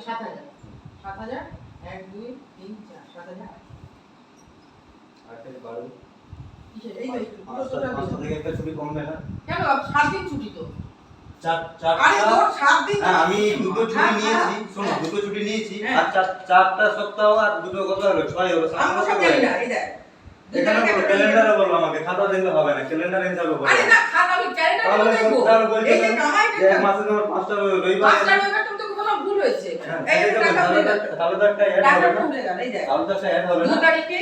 7,000 7,000 1 2 3 4 7,000 8 থেকে 12 কিসের এই তো পাঁচটা থেকে একটা ছুটি কমবে না কেন 7 দিন ছুটি তো চারটা আরে তোর 7 দিন হ্যাঁ আমি দুটো ছুটি নিয়েছি শোনো দুটো ছুটি নিয়েছি আর চারটা সপ্তাহ আর দুটো কত হলো 6 হলো আমি সব জানি না এই দেখ এখানে বলো ক্যালেন্ডারে বলো আমাকে খাতা দেখলে হবে না ক্যালেন্ডারে হিসাবে বলো আরে না খাতা আমি ক্যালেন্ডারে দেখবো এই যে কামাই এক মাসে তোমার 5টা রবিবার 5টা রবিবার তুমি তো কোনো ভুল হয়েছে এই টাকা তাহলে তো একটা অ্যাড হবে না ভুলে গেল এই দেখ তাহলে তো একটা অ্যাড হবে না 2 তারিখে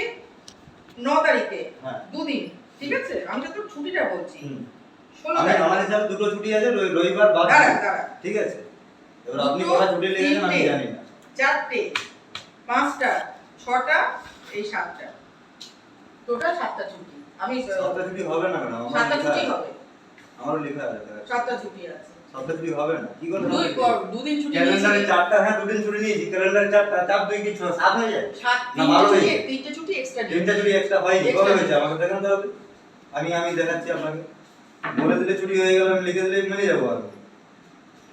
9 তারিখে হ্যাঁ 2 দিন ঠিক আছে আমি তো তোর ছুটিটা বলছি আমি আমার হিসাবে দুটো ছুটি আছে রবিবার বাদ দাঁড়া ঠিক আছে এবার আপনি কটা ছুটি লিখেছেন আমি জানি না 4টে 5টা 6টা এই 7টা টোটাল 7টা ছুটি আমি 7টা ছুটি হবে না ম্যাডাম 7টা ছুটি হবে আমারও লেখা আছে 7টা ছুটি আছে 7টা ছুটি হবে না কি করে দুই দিন ছুটি ক্যালেন্ডারে 4টা হ্যাঁ দুদিন ছুটি নিয়েছি ক্যালেন্ডারে 4টা 4 2 কি 6 7 হয়ে যায় 7 না 12 হয়ে যায় 3টে ছুটি এক্সট্রা তিনটা ছুটি এক্সট্রা হয়নি কবে হয়েছে আমাকে দেখান তো হবে আমি দেখাচ্ছি আপনাকে বলে দিলে ছুটি হয়ে গেল আমি লিখে দিলে মেনে যাবো আর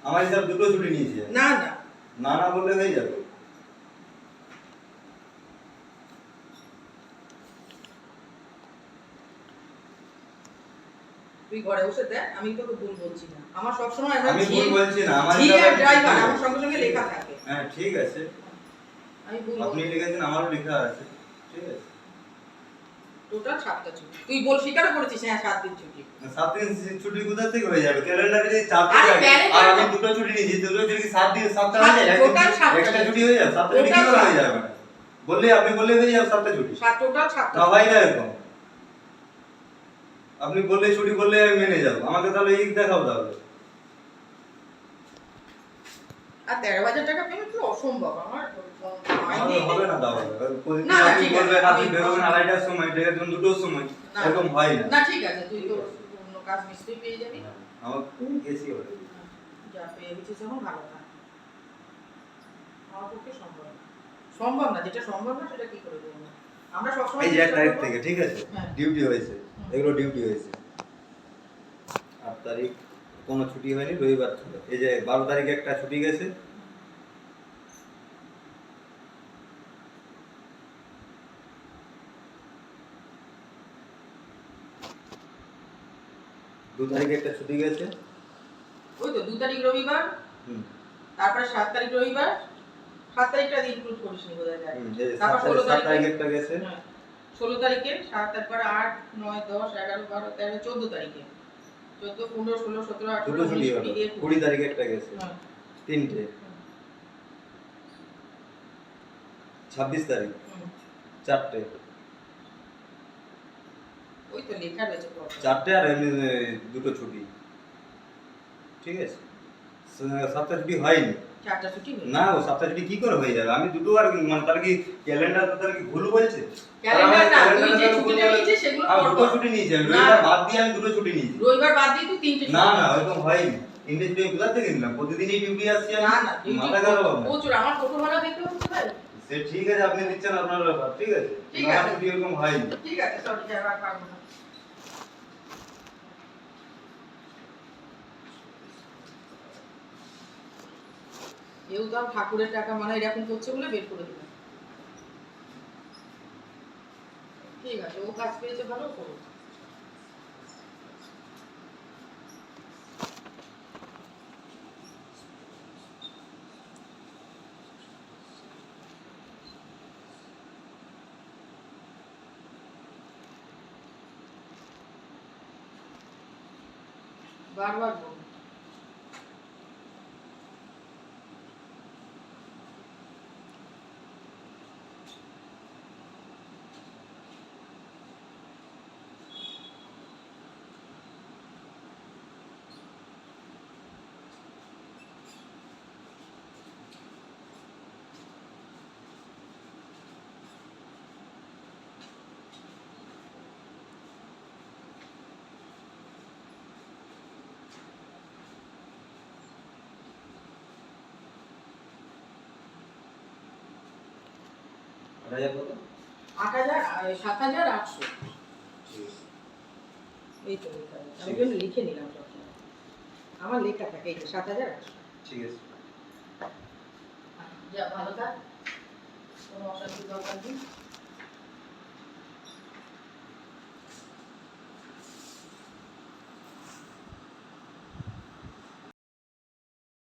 আমার হিসাব দুটো ছুটি নিয়েছি না না না না বললে হয়ে যাবে তুই ঘরে বসে দেখ আমি তোকে ভুল বলছি না আমার সব সময় আমি ভুল বলছি না আমার ড্রাইভার আমার সঙ্গে সঙ্গে লেখা থাকে হ্যাঁ ঠিক আছে আমি ভুল আপনি লিখেছেন আমারও লেখা আছে ঠিক আছে টোটাল 7টা ছুটি তুই বল স্বীকার করেছিস হ্যাঁ 7 দিন ছুটি 7 দিন ছুটি কোথা থেকে হয়ে যাবে ক্যালেন্ডারে যে 4 দিন থাকে আর আমি দুটো ছুটি নিয়েছি দুটো ছুটি কি 7 দিন 7টা হয়ে যায় টোটাল 7টা একটা ছুটি হয়ে যাবে 7টা ছুটি কি করে হয়ে যাবে বললে আপনি বললে হয়ে যাবে 7টা ছুটি 7 টোটাল 7টা না হয় না এরকম আপনি বললে ছুটি বললে আমি মেনে যাব আমাকে তাহলে এই দেখাও তাহলে আর 13,000 টাকা পেমেন্ট তো অসম্ভব আমার হবে না তাহলে প্রতিদিন আপনি বলবেন আপনি বেরোবেন 2:30টার সময় ডেকের জন্য 2টোর সময় এরকম হয় না না ঠিক আছে তুই তো অন্য কাজ নিশ্চয়ই পেয়ে যাবি আমার গেছি হবে যা পেয়ে গেছিস এখন ভালো থাক আমার পক্ষে সম্ভব না যেটা সম্ভব না সেটা কি করে দেবো আমরা সব সময় এই যে 1 তারিখ থেকে ঠিক আছে ডিউটি হয়েছে এগুলো ডিউটি হয়েছে 8 তারিখ কোনো ছুটি হয়নি রবিবার ছিল এই যে 12 তারিখে একটা ছুটি গেছে দু তারিখে একটা ছুটি গেছে ওই তো 2 তারিখ রবিবার তারপরে 7 তারিখ রবিবার 7 তারিখটা ইনক্লুড করিস নি বোধহয় তারপর 16 তারিখে একটা গেছে 16 তারিখে 7 তারপরে 8 9 10 11 12 13 14 তারিখে 14 15 16 17 18 দুটো ছুটি হলো 20 তারিখে একটা গেছে তিনটে 26 তারিখ চারটে ওই তো লেখা রয়েছে চারটে আর এমনি দুটো ছুটি ঠিক আছে 7টা ছুটি হয়নি 4টা ছুটি না ও 7টা ছুটি কি করে হয়ে যাবে আমি দুটো আর মানে তার কি ক্যালেন্ডার তার কি ভুল বলছে ক্যালেন্ডার না তুই যে ছুটিটা নিয়েছিস সেগুলো আমি দুটো ছুটি নিয়েছি রবিবার বাদ দিয়ে আমি দুটো ছুটি নিয়েছি রবিবার বাদ দিয়ে তুই 3টে না না এরকম হয়নি তিনটে ছুটি কোথা থেকে নিলাম প্রতিদিনই ডিউটি আসছি আমি না না মাথা গেল প্রচুর আমার টোটো ভাড়া দিতে হচ্ছে ভাই সে ঠিক আছে আপনি দিচ্ছেন আপনার ব্যাপার ঠিক আছে ঠিক আছে ছুটি এরকম হয়নি ঠিক আছে সরি যাবার পারবো না কেউ তো ঠাকুরের টাকা মানে এরকম করছে বলে বের করে দিলাম ঠিক আছে ও কাজ পেয়েছে ভালো করো বারবার বল কত 8,000 7,800 এই তো লেখা আছে আমি কিন্তু লিখে নিলাম সব আমার লেখা থাকে এই যে 7,800 ঠিক আছে যা ভালো থাক, কোনো অশান্তির দরকার নেই।